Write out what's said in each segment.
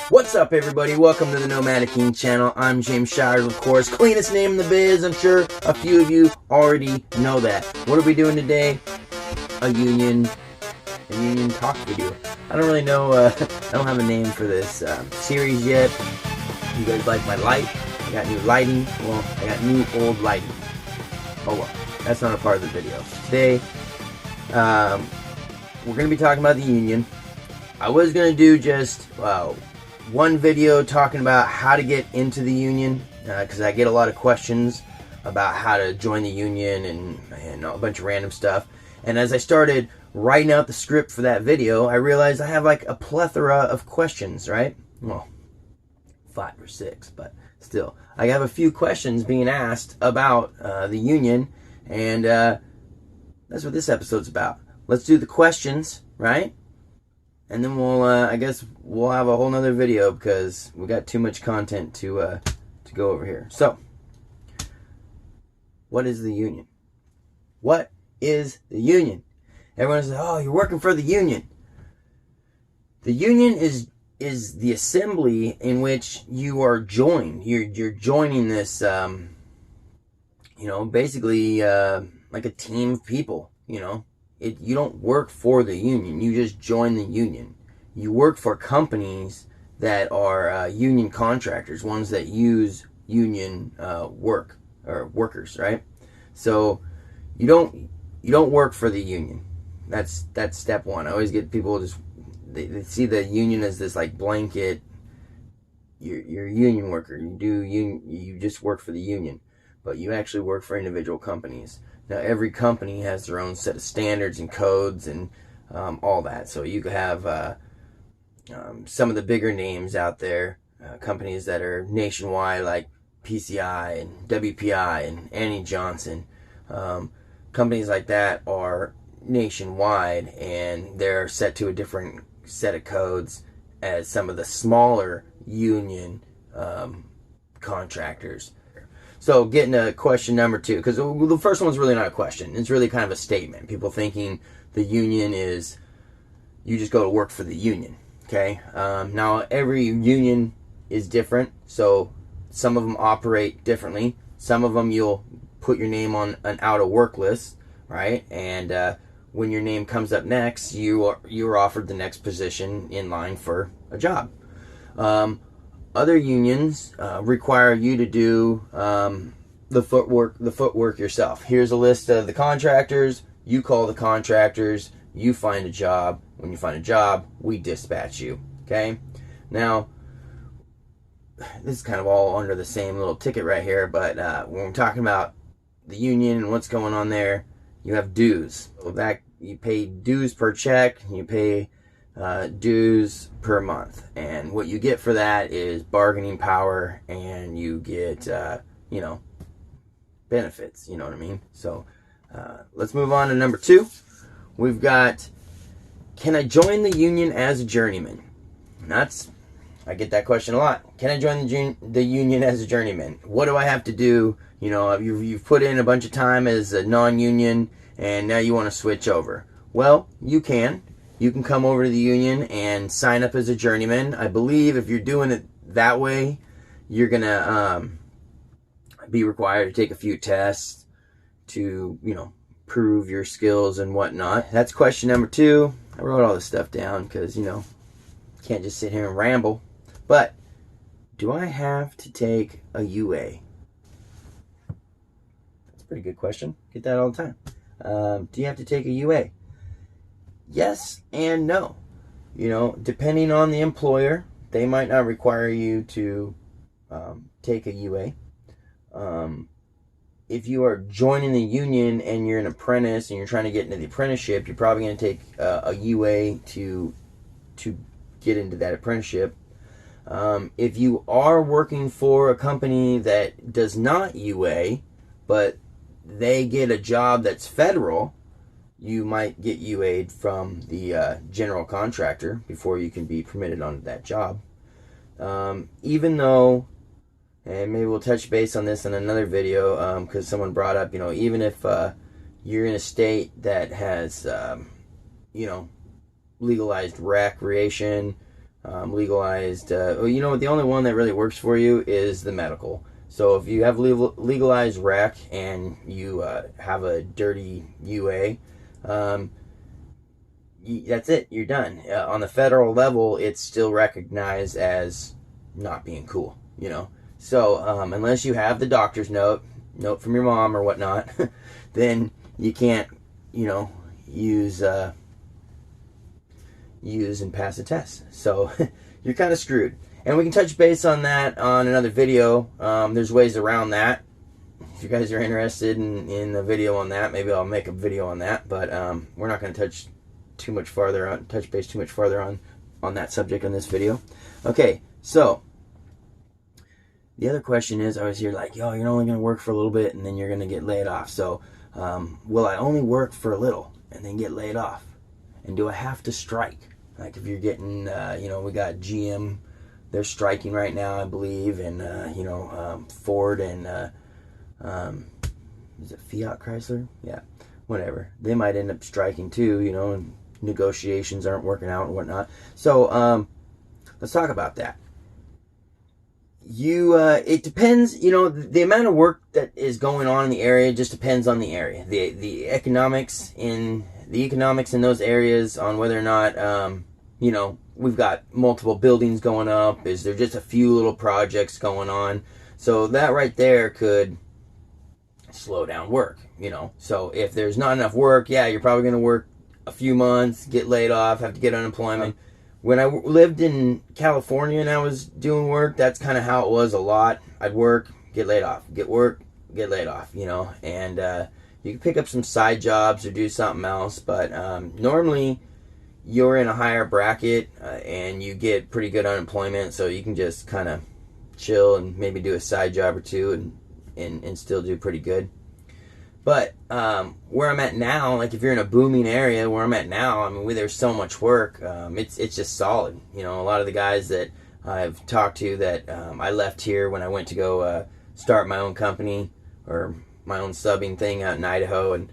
What's up, everybody? Welcome to the Nomadic King channel. I'm James Shires, of course. Cleanest name in the biz. I'm sure a few of you already know that. What are we doing today? A union talk video. I don't really know. I don't have a name for this series yet. You guys like my light? I got new lighting. Well, I got new old lighting. Oh well, that's not a part of the video. Today, we're going to be talking about the union. I was going to do just one video talking about how to get into the union, because I get a lot of questions about how to join the union and a bunch of random stuff. And as I started writing out the script for that video, I realized I have like a plethora of questions, right? Well, 5 or 6, but still. I have a few questions being asked about the union, and that's what this episode's about. Let's do the questions, right? And then we'll, I guess we'll have a whole nother video because we got too much content to go over here. So, what is the union? What is the union? Everyone says, "Oh, you're working for the union." The union is the assembly in which you are joined. You're joining this, basically like a team of people. You don't work for the union. You just join the union. You work for companies that are union contractors, ones that use union work or workers, right? So you don't work for the union. That's step one. I always get people they see the union as this like blanket. You're a union worker. You just work for the union, but you actually work for individual companies. Now, every company has their own set of standards and codes and all that. So you could have some of the bigger names out there, companies that are nationwide like PCI and WPI and Annie Johnson. Companies like that are nationwide, and they're set to a different set of codes as some of the smaller union contractors. So getting to question number 2, because the first one's really not a question. It's really kind of a statement. People thinking the union is, you just go to work for the union, okay? Now, every union is different, so some of them operate differently. Some of them you'll put your name on an out-of-work list, right? And when your name comes up next, you're offered the next position in line for a job. Other unions require you to do the footwork yourself. Here's a list of the contractors. You call the contractors. You find a job. When you find a job, we dispatch you. Okay? Now, this is kind of all under the same little ticket right here, but when we're talking about the union and what's going on there, you have dues. So that you pay dues per check. You pay dues per month, and what you get for that is bargaining power, and you get benefits. You know what I mean? So let's move on to number 2. We've got, can I join the union as a journeyman? I get that question a lot. Can I join the union as a journeyman? What do I have to do? You've put in a bunch of time as a non-union, and now you want to switch over. Well, you can. You can come over to the union and sign up as a journeyman. I believe if you're doing it that way, you're going to be required to take a few tests to, prove your skills and whatnot. That's question number 2. I wrote all this stuff down because, can't just sit here and ramble. But do I have to take a UA? That's a pretty good question. Get that all the time. Do you have to take a UA? Yes and no. Depending on the employer, they might not require you to take a UA. If you are joining the union and you're an apprentice and you're trying to get into the apprenticeship, you're probably going to take a UA to get into that apprenticeship. If you are working for a company that does not UA, but they get a job that's federal, you might get UA'd from the general contractor before you can be permitted onto that job. Even though, and maybe we'll touch base on this in another video, because someone brought up, even if you're in a state that has, legalized recreation, legalized. Well, you know, the only one that really works for you is the medical. So if you have legalized rec and you have a dirty UA, that's it. You're done. On the federal level, it's still recognized as not being cool. You know, so unless you have the doctor's note from your mom or whatnot, then you can't, you know, use and pass the test. So you're kind of screwed. And we can touch base on that on another video. There's ways around that. If you guys are interested in a video on that, maybe I'll make a video on that. But we're not going to touch base too much farther on that subject on this video. Okay, so the other question is, I was here like, yo, you're only going to work for a little bit and then you're going to get laid off. So will I only work for a little and then get laid off? And do I have to strike? Like if you're getting, you know, we got GM, they're striking right now, I believe, and, you know, Ford and, is it Fiat Chrysler? Yeah, whatever. They might end up striking too, you know, and negotiations aren't working out and whatnot. So let's talk about that. It depends, you know, the amount of work that is going on in the area just depends on the area. The economics in those areas, on whether or not, you know, we've got multiple buildings going up. Is there just a few little projects going on? So that right there could slow down work, you know. So if there's not enough work, yeah, you're probably going to work a few months, get laid off, have to get unemployment. When I lived in California and I was doing work, that's kind of how it was a lot. I'd work, get laid off, get work, get laid off, you know. And you can pick up some side jobs or do something else, but normally you're in a higher bracket and you get pretty good unemployment, so you can just kind of chill and maybe do a side job or two and still do pretty good. But where I'm at now, like if you're in a booming area where I'm at now, I mean, there's so much work. It's just solid. You know, a lot of the guys that I've talked to that I left here when I went to go start my own company or my own subbing thing out in Idaho, and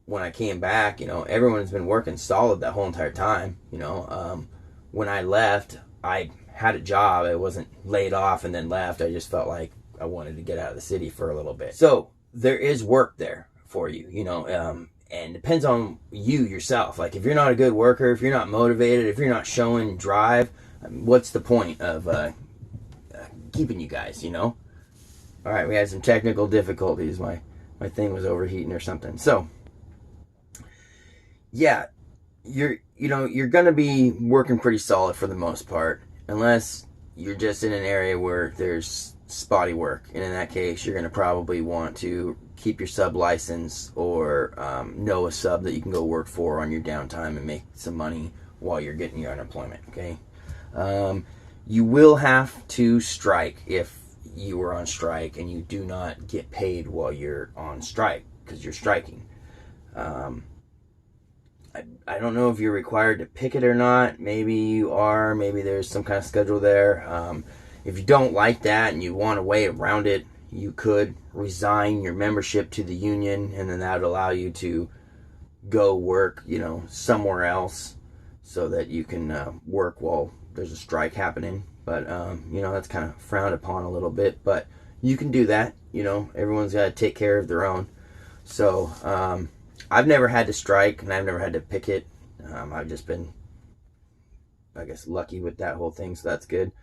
when I came back, you know, everyone's been working solid that whole entire time. You know, when I left, I had a job. I wasn't laid off and then left. I just felt like I wanted to get out of the city for a little bit. So there is work there for you, you know, and depends on you yourself. Like if you're not a good worker, if you're not motivated, if you're not showing drive, what's the point of keeping you guys, you know? All right, we had some technical difficulties. My thing was overheating or something. So yeah, you're gonna be working pretty solid for the most part, unless you're just in an area where there's spotty work, and in that case you're going to probably want to keep your sub license or know a sub that you can go work for on your downtime and make some money while you're getting your unemployment. Okay, you will have to strike if you are on strike and you do not get paid while you're on strike because you're striking. I don't know if you're required to picket or not. Maybe you are. Maybe there's some kind of schedule there. If you don't like that and you want a way around it, you could resign your membership to the union, and then that would allow you to go work, you know, somewhere else so that you can work while there's a strike happening. But, you know, that's kind of frowned upon a little bit. But you can do that. You know, everyone's got to take care of their own. So, I've never had to strike and I've never had to picket. I've just been, I guess, lucky with that whole thing, so that's good.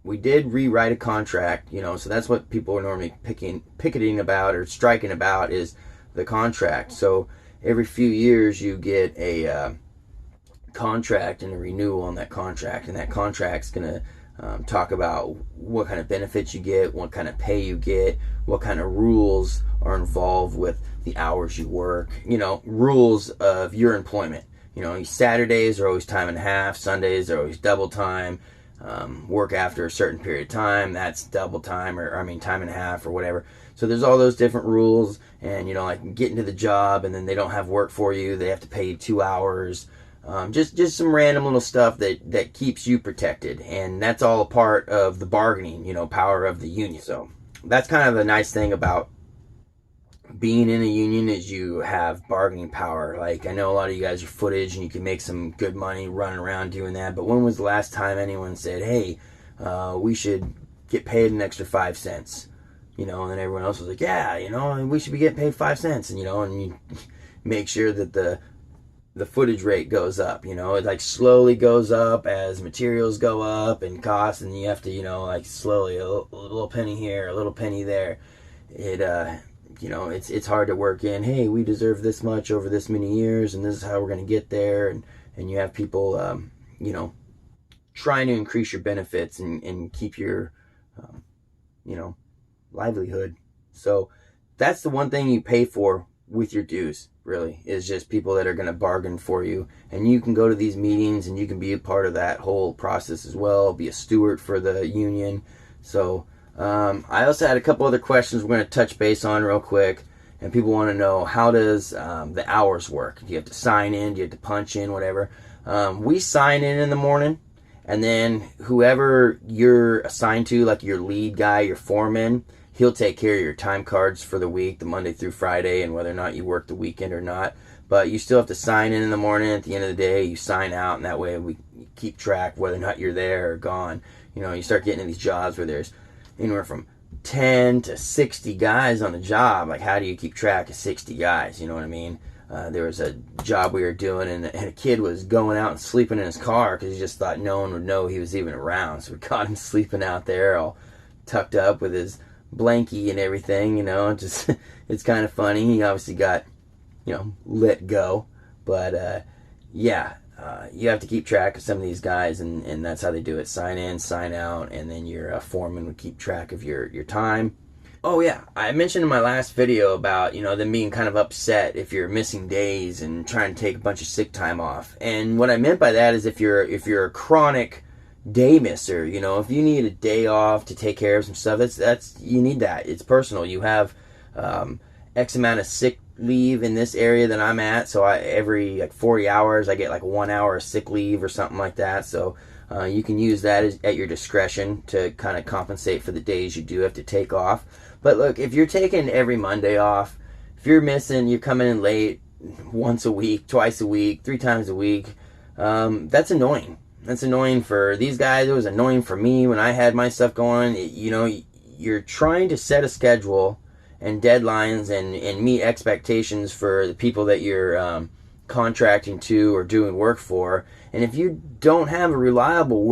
We did rewrite a contract, you know, so that's what people are normally picketing about or striking about is the contract. So every few years you get a contract and a renewal on that contract, and that contract's going to talk about what kind of benefits you get, what kind of pay you get, what kind of rules are involved with the hours you work, you know, rules of your employment. You know, Saturdays are always time and a half, Sundays are always double time. Work after a certain period of time, that's double time, or I mean time and a half or whatever. So there's all those different rules, and you know, like getting to the job and then they don't have work for you, they have to pay you 2 hours. Just some random little stuff that keeps you protected, and that's all a part of the bargaining, you know, power of the union. So that's kind of the nice thing about being in a union is you have bargaining power. Like, I know a lot of you guys are footage and you can make some good money running around doing that, but when was the last time anyone said, hey, we should get paid an extra 5 cents? And then everyone else was like, yeah, we should be getting paid 5 cents. And, and you make sure that the footage rate goes up. It like slowly goes up as materials go up and costs, and you have to, like slowly, a little penny here, a little penny there. It's hard to work in, hey, we deserve this much over this many years, and this is how we're going to get there. And you have people, trying to increase your benefits and keep your, livelihood. So that's the one thing you pay for with your dues, really, is just people that are going to bargain for you. And you can go to these meetings and you can be a part of that whole process as well, be a steward for the union. So I also had a couple other questions we're going to touch base on real quick. And people want to know, how does the hours work? Do you have to sign in? Do you have to punch in? Whatever. We sign in the morning, and then whoever you're assigned to, like your lead guy, your foreman, he'll take care of your time cards for the week, the Monday through Friday, and whether or not you work the weekend or not. But you still have to sign in the morning. At the end of the day, you sign out, and that way we keep track whether or not you're there or gone. You start getting in these jobs where there's anywhere from 10 to 60 guys on the job. Like, how do you keep track of 60 guys? You know what I mean? There was a job we were doing, and a kid was going out and sleeping in his car because he just thought no one would know he was even around. So we caught him sleeping out there, all tucked up with his blankie and everything. Just it's kind of funny. He obviously got let go, but you have to keep track of some of these guys, and that's how they do it. Sign in, sign out, and then your foreman would keep track of your time. Oh yeah, I mentioned in my last video about them being kind of upset if you're missing days and trying to take a bunch of sick time off. And what I meant by that is if you're a chronic day misser, if you need a day off to take care of some stuff, that's you need that. It's personal. You have X amount of sick leave in this area that I'm at, so every like 40 hours I get like 1 hour of sick leave or something like that. So you can use that at your discretion to kind of compensate for the days you do have to take off. But look, if you're taking every Monday off, if you're coming in late once a week, twice a week, 3 times a week, that's annoying. That's annoying for these guys. It was annoying for me when I had my stuff going. You're trying to set a schedule and deadlines and meet expectations for the people that you're contracting to or doing work for. And if you don't have a reliable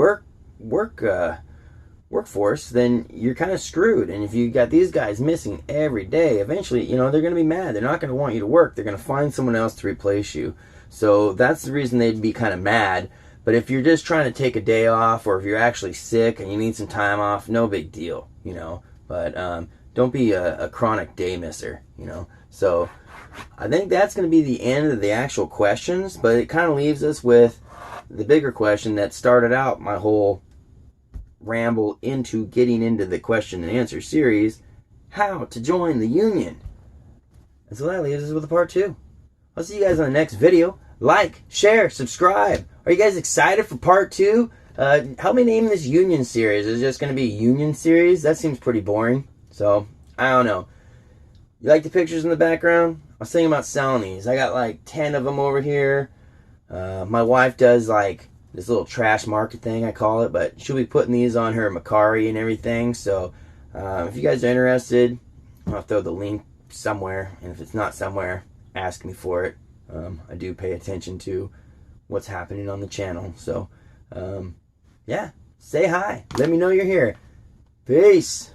workforce, then you're kind of screwed. And if you got these guys missing every day, eventually, they're going to be mad. They're not going to want you to work. They're going to find someone else to replace you. So that's the reason they'd be kind of mad. But if you're just trying to take a day off, or if you're actually sick and you need some time off, no big deal, But don't be a chronic day misser, So I think that's going to be the end of the actual questions, but it kind of leaves us with the bigger question that started out my whole ramble into getting into the question and answer series: how to join the union. And so that leaves us with a part 2. I'll see you guys on the next video. Like, share, subscribe. Are you guys excited for part 2? Help me name this union series. Is it just going to be a union series? That seems pretty boring. So, I don't know. You like the pictures in the background? I was thinking about selling these. I got like 10 of them over here. My wife does like this little trash market thing, I call it, but she'll be putting these on her Macari and everything. So if you guys are interested, I'll throw the link somewhere, and if it's not somewhere, ask me for it. I do pay attention to what's happening on the channel. So yeah, say hi, let me know you're here. Peace.